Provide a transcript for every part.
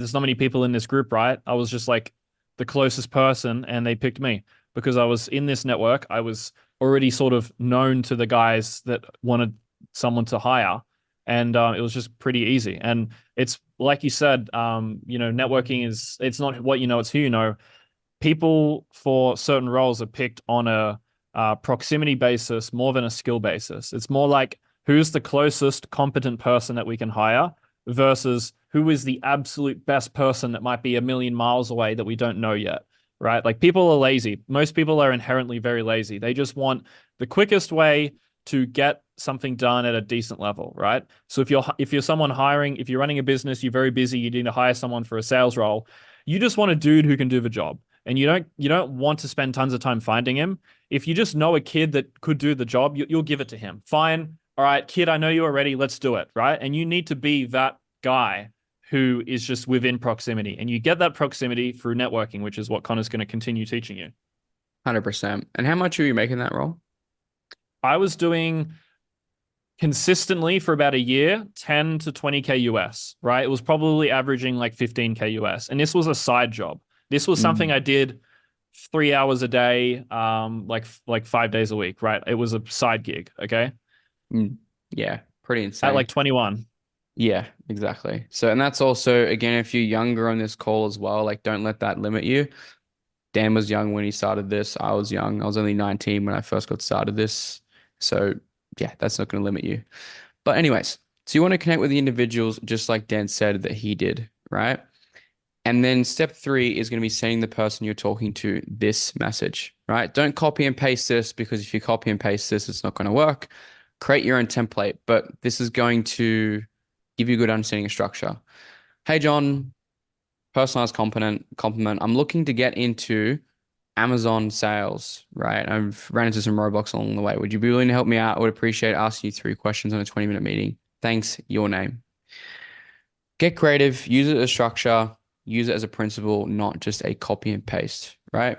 there's not many people in this group, right? I was just like the closest person and they picked me because I was in this network. I was already sort of known to the guys that wanted someone to hire. And it was just pretty easy. And it's like you said, networking it's not what you know, it's who you know. People for certain roles are picked on a proximity basis more than a skill basis. It's more like who's the closest competent person that we can hire versus who is the absolute best person that might be a million miles away that we don't know yet, right? Like people are lazy. Most people are inherently very lazy. They just want the quickest way to get something done at a decent level, right? So if you're someone hiring, if you're running a business, you're very busy, you need to hire someone for a sales role, you just want a dude who can do the job. And you don't want to spend tons of time finding him. If you just know a kid that could do the job, you'll give it to him. Fine. All right, kid, I know you are ready. Let's do it, right? And you need to be that guy who is just within proximity. And you get that proximity through networking, which is what Connor's going to continue teaching you. 100%. And how much are you making that role? I was doing consistently for about a year, 10 to 20K US, right? It was probably averaging like 15K US. And this was a side job. This was something Mm, I did 3 hours a day, like 5 days a week, right? It was a side gig, okay? mm, yeah, pretty At insane. like 21. Yeah, exactly. So, and that's also, again, if you're younger on this call as well, like don't let that limit you. Dan was young when he started this. I was young. I was only 19 when I first got started this. So, yeah, that's not going to limit you. But, anyways, so you want to connect with the individuals just like Dan said that he did, right? And then step three is going to be sending the person you're talking to this message, right? Don't copy and paste this because if you copy and paste this, it's not going to work. Create your own template, but this is going to give you a good understanding of structure. Hey, John, personalized compliment. I'm looking to get into Amazon sales, right? I've ran into some roadblocks along the way. Would you be willing to help me out? I would appreciate asking you three questions on a 20-minute meeting. Thanks, your name. Get creative, use it as structure, use it as a principle, not just a copy and paste, right?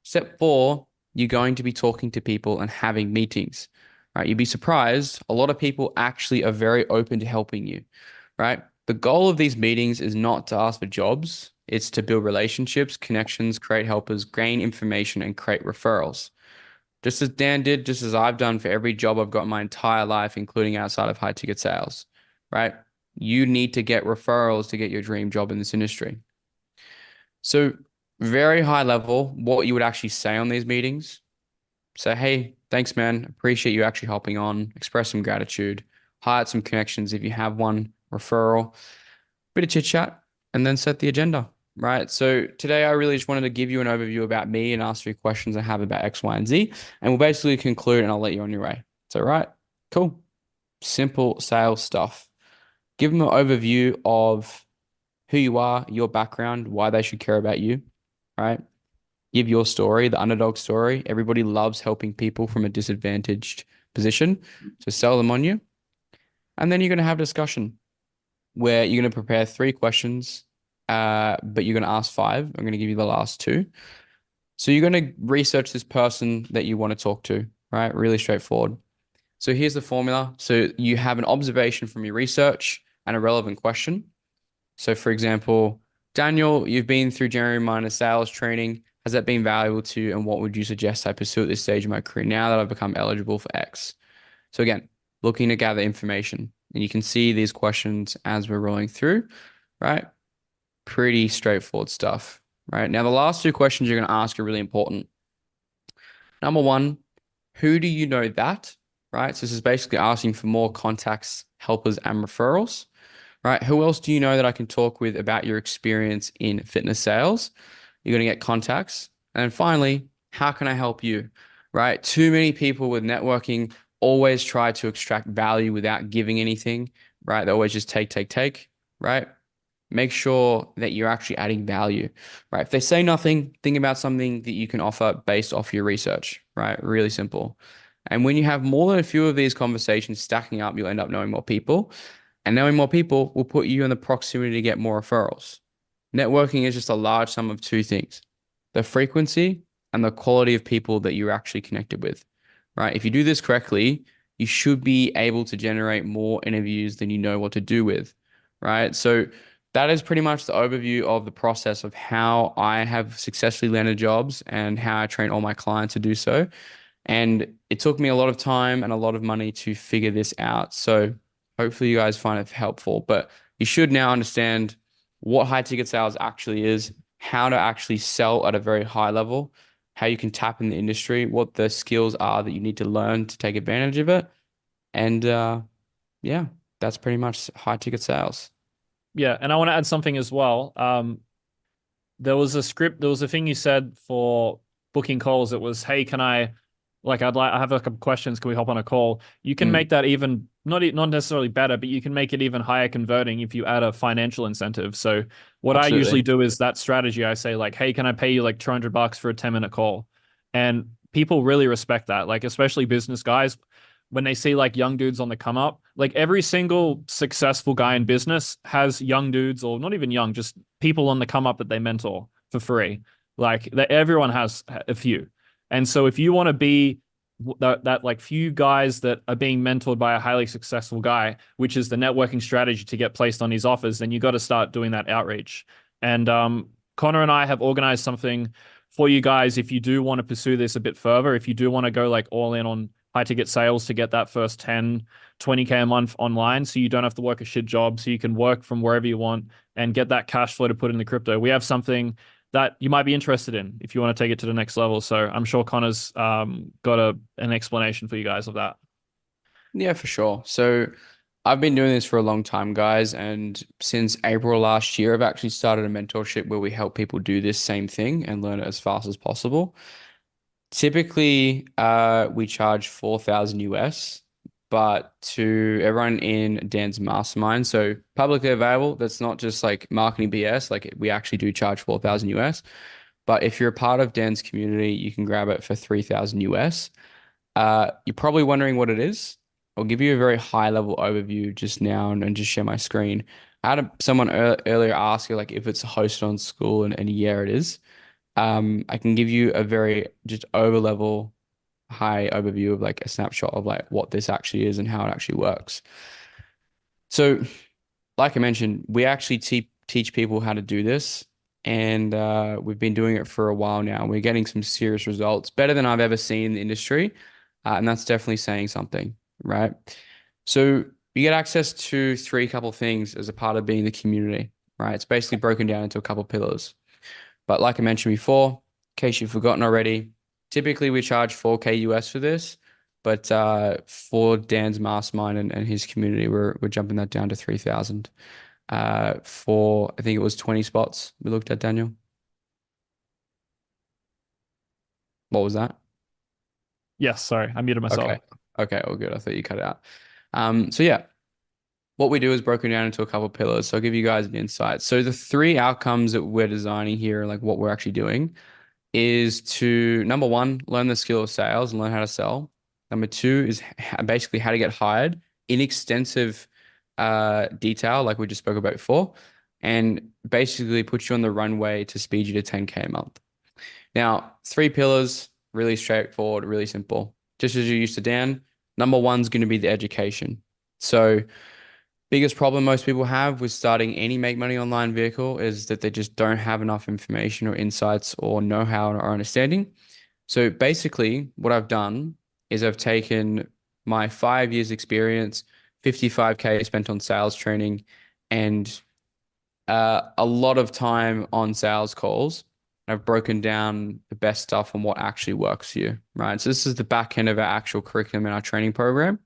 Step four, you're going to be talking to people and having meetings, right? You'd be surprised. A lot of people actually are very open to helping you, right? The goal of these meetings is not to ask for jobs. It's to build relationships, connections, create helpers, gain information, and create referrals. Just as Dan did, just as I've done for every job I've got in my entire life, including outside of high ticket sales, right? You need to get referrals to get your dream job in this industry. So, very high level, what you would actually say on these meetings. Say, hey, thanks, man. Appreciate you actually hopping on. Express some gratitude. Highlight some connections if you have one. Referral. Bit of chit chat, and then set the agenda. Right. So today I really just wanted to give you an overview about me and ask you questions I have about X, Y, and Z. And we'll basically conclude and I'll let you on your way. So, right. Cool. Simple sales stuff. Give them an overview of who you are, your background, why they should care about you. Right. Give your story, the underdog story. Everybody loves helping people from a disadvantaged position. So sell them on you. And then you're going to have discussion where you're going to prepare three questions, but you're going to ask five. I'm going to give you the last two. So you're going to research this person that you want to talk to, right? Really straightforward. So here's the formula. So you have an observation from your research and a relevant question. So for example, Daniel, you've been through January minus sales training. Has that been valuable to you? And what would you suggest I pursue at this stage of my career now that I've become eligible for X? So again, looking to gather information. And you can see these questions as we're rolling through, right? Pretty straightforward stuff, right? Now, the last two questions you're going to ask are really important. Number one, who do you know that, right? So this is basically asking for more contacts, helpers, and referrals, right? Who else do you know that I can talk with about your experience in fitness sales? You're going to get contacts. And then finally, how can I help you, right? Too many people with networking always try to extract value without giving anything, right? They always just take, right? Make sure that you're actually adding value, right? If they say nothing, think about something that you can offer based off your research, right? Really simple. And when you have more than a few of these conversations stacking up, you'll end up knowing more people. And knowing more people will put you in the proximity to get more referrals. Networking is just a large sum of two things, the frequency and the quality of people that you're actually connected with, right? If you do this correctly, you should be able to generate more interviews than you know what to do with, right? So that is pretty much the overview of the process of how I have successfully landed jobs and how I train all my clients to do so. And it took me a lot of time and a lot of money to figure this out. So hopefully you guys find it helpful. But you should now understand what high ticket sales actually is, how to actually sell at a very high level, how you can tap in the industry, what the skills are that you need to learn to take advantage of it. And yeah, that's pretty much high ticket sales. Yeah, and I want to add something as well. There was a thing you said for booking calls. It was, hey, can I, I have a couple questions. Can we hop on a call? You can Mm, make that even not necessarily better, but you can make it even higher converting if you add a financial incentive. So what I usually absolutely. do is that strategy. I say like, hey, can I pay you like $200 for a 10-minute call? And people really respect that. Like, especially business guys, when they see like young dudes on the come up, like every single successful guy in business has young dudes, or not even young, just people on the come up that they mentor for free. Like that, everyone has a few. And so if you want to be that like few guys that are being mentored by a highly successful guy, which is the networking strategy to get placed on these offers, then you got to start doing that outreach. And Connor and I have organized something for you guys if you do want to pursue this a bit further, if you do want to go like all in on high ticket sales to get that first 10, 20K a month online, so you don't have to work a shit job, so you can work from wherever you want and get that cash flow to put into crypto. We have something that you might be interested in if you want to take it to the next level. So I'm sure Connor's got an explanation for you guys of that. Yeah, for sure. So I've been doing this for a long time, guys, and since April last year, I've actually started a mentorship where we help people do this same thing and learn it as fast as possible. Typically, we charge 4,000 US, but to everyone in Dan's mastermind, so publicly available, that's not just like marketing BS, like we actually do charge 4,000 US. But if you're a part of Dan's community, you can grab it for 3,000 US. You're probably wondering what it is. I'll give you a very high level overview just now and just share my screen. I had someone earlier ask you like if it's hosted on school and yeah, it is. I can give you a very just over level high overview of like a snapshot of like what this actually is and how it actually works. So, like I mentioned, we actually teach people how to do this, and we've been doing it for a while now. We're getting some serious results, better than I've ever seen in the industry, and that's definitely saying something, right? So you get access to three couple things as a part of being the community, right? It's basically broken down into a couple pillars. But like I mentioned before, in case you've forgotten already, typically we charge 4K US for this. But for Dan's mastermind and his community, we're jumping that down to 3,000 for I think it was 20 spots we looked at, Daniel. What was that? Yes, sorry, I muted myself. Okay. Okay, all good. I thought you cut it out. So yeah, what we do is broken down into a couple of pillars. So I'll give you guys an insight. So the three outcomes that we're designing here, like what we're actually doing, is to number one, learn the skill of sales and learn how to sell. Number two is basically how to get hired in extensive detail, like we just spoke about before, and basically put you on the runway to speed you to 10K a month. Now, three pillars, really straightforward, really simple. Just as you're used to Dan, number one's going to be the education. So biggest problem most people have with starting any make money online vehicle is that they just don't have enough information or insights or know-how or understanding. So basically, what I've done is I've taken my 5 years experience, 55K spent on sales training, and a lot of time on sales calls. I've broken down the best stuff on what actually works for you, right? So this is the back end of our actual curriculum in our training program.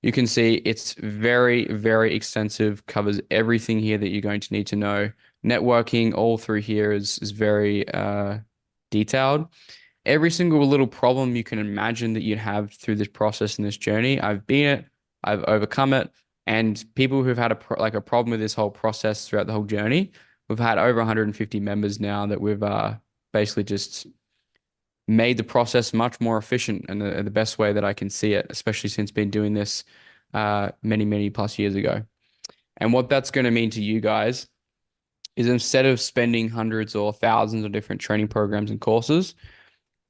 You can see it's very, very extensive, covers everything here that you're going to need to know. Networking all through here is very detailed. Every single little problem you can imagine that you'd have through this process and this journey, I've been it, I've overcome it, and people who've had a problem with this whole process throughout the whole journey, we've had over 150 members now that we've basically just made the process much more efficient and the best way that I can see it, especially since been doing this many, many plus years ago. And what that's going to mean to you guys is instead of spending hundreds or thousands of different training programs and courses,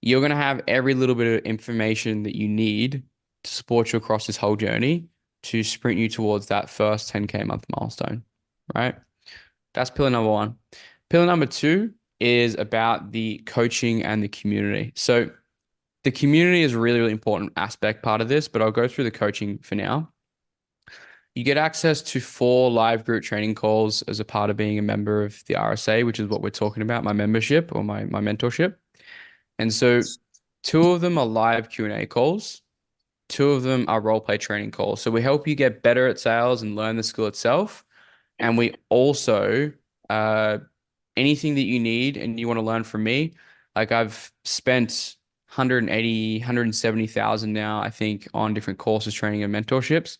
you're going to have every little bit of information that you need to support you across this whole journey to sprint you towards that first 10K a month milestone, right? That's pillar number one. Pillar number two is about the coaching and the community. So the community is a really, really important aspect part of this, but I'll go through the coaching for now. You get access to 4 live group training calls as a part of being a member of the RSA, which is what we're talking about, my membership or my mentorship. And so 2 of them are live Q&A calls. 2 of them are role play training calls. So we help you get better at sales and learn the skill itself. And we also, uh, anything that you need and you want to learn from me, like I've spent 180, 170,000 now, I think, on different courses, training and mentorships.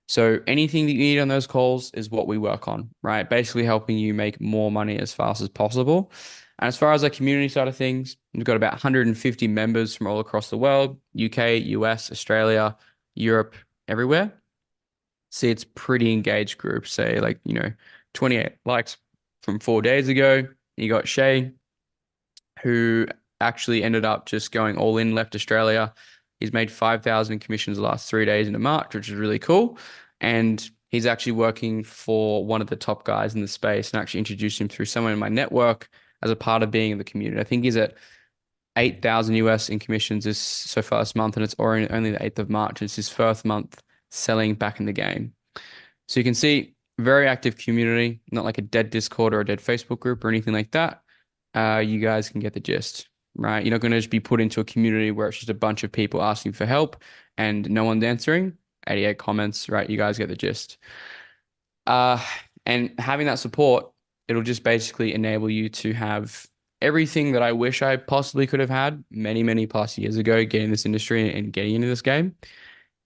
So anything that you need on those calls is what we work on, right? Basically helping you make more money as fast as possible. And as far as the community side of things, we've got about 150 members from all across the world, UK, US, Australia, Europe, everywhere. See, it's pretty engaged group. Say like, 28 likes from 4 days ago. You got Shay, who actually ended up just going all in, left Australia. He's made 5,000 in commissions the last 3 days into March, which is really cool. And he's actually working for one of the top guys in the space and actually introduced him through someone in my network as a part of being in the community. I think he's at 8,000 US in commissions this so far this month, and it's only the 8th of March. It's his first month selling back in the game. So you can see very active community, not like a dead Discord or a dead Facebook group or anything like that. You guys can get the gist, right? You're not going to just be put into a community where it's just a bunch of people asking for help and no one's answering. 88 comments, right? You guys get the gist. Uh, and having that support, it'll just basically enable you to have everything that I wish I possibly could have had many, many plus years ago, getting this industry and getting into this game.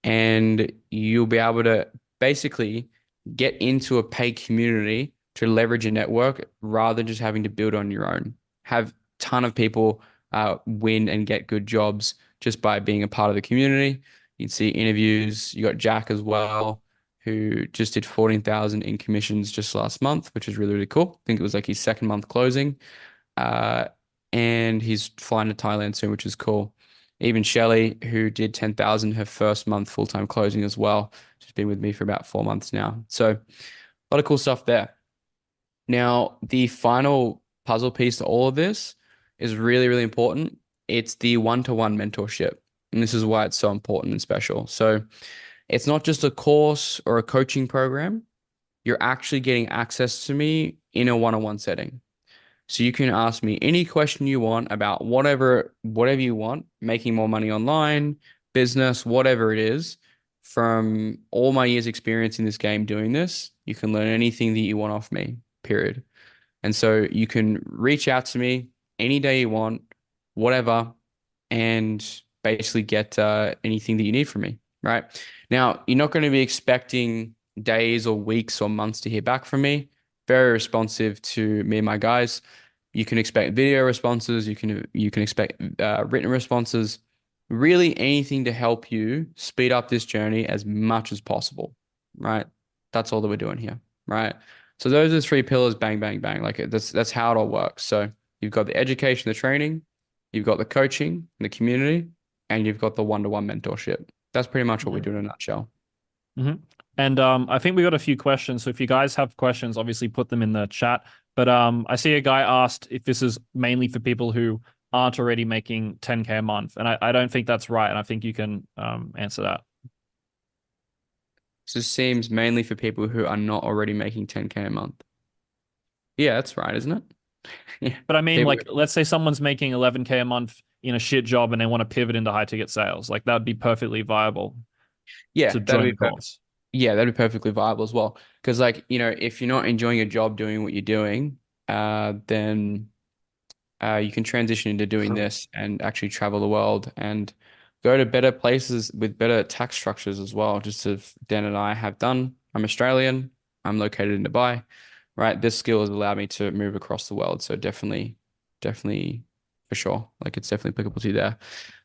And you'll be able to basically get into a paid community to leverage a network rather than just having to build on your own. Have a ton of people win and get good jobs just by being a part of the community. You can see interviews. You got Jack as well, who just did 14,000 in commissions just last month, which is really, really cool. I think it was like his second month closing. Uh, and he's flying to Thailand soon, which is cool. Even Shelly, who did 10,000 her first month full-time closing as well. She's been with me for about 4 months now. So a lot of cool stuff there. Now, the final puzzle piece to all of this is really, really important. It's the one-to-one mentorship. And this is why it's so important and special. So it's not just a course or a coaching program. You're actually getting access to me in a one-on-one setting. So you can ask me any question you want about whatever you want, making more money online, business, whatever it is. From all my years experience in this game doing this, you can learn anything that you want off me, period. And so you can reach out to me any day you want, whatever, and basically get anything that you need from me, right? Now, you're not going to be expecting days or weeks or months to hear back from me. Very responsive to me and my guys. You can expect video responses. You can expect written responses. Really anything to help you speed up this journey as much as possible, right? That's all that we're doing here, right? So those are the 3 pillars, bang, bang, bang. Like that's how it all works. So you've got the education, the training, you've got the coaching, the community, and you've got the one-to-one mentorship. That's pretty much what we do in a nutshell. Mm-hmm. And I think we got a few questions. So if you guys have questions, obviously put them in the chat. But I see a guy asked if this is mainly for people who aren't already making 10K a month. And I don't think that's right. And I think you can answer that. So it seems mainly for people who are not already making 10K a month. Yeah, that's right, isn't it? Yeah. But I mean, like, let's say someone's making 11K a month in a shit job and they want to pivot into high ticket sales. Like that would be perfectly viable Yeah, to that'd join be the course. Yeah, that'd be perfectly viable as well. Because like, if you're not enjoying your job doing what you're doing, then you can transition into doing this and actually travel the world and go to better places with better tax structures as well, just as Dan and I have done. I'm Australian. I'm located in Dubai, right? This skill has allowed me to move across the world. So definitely, definitely for sure. Like it's definitely applicable to you there.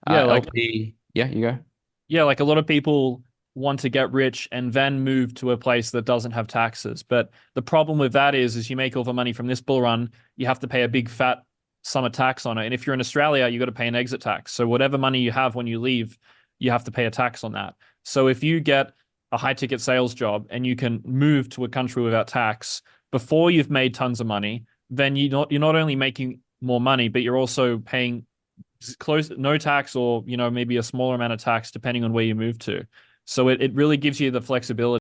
Yeah, like LP, yeah, you go. yeah, like a lot of people want to get rich and then move to a place that doesn't have taxes. But the problem with that is you make all the money from this bull run, you have to pay a big fat sum of tax on it. And if you're in Australia, you got to pay an exit tax. So whatever money you have when you leave, you have to pay a tax on that. So if you get a high ticket sales job and you can move to a country without tax before you've made tons of money, then you're not only making more money, but you're also paying close no tax, or maybe a smaller amount of tax depending on where you move to. So it really gives you the flexibility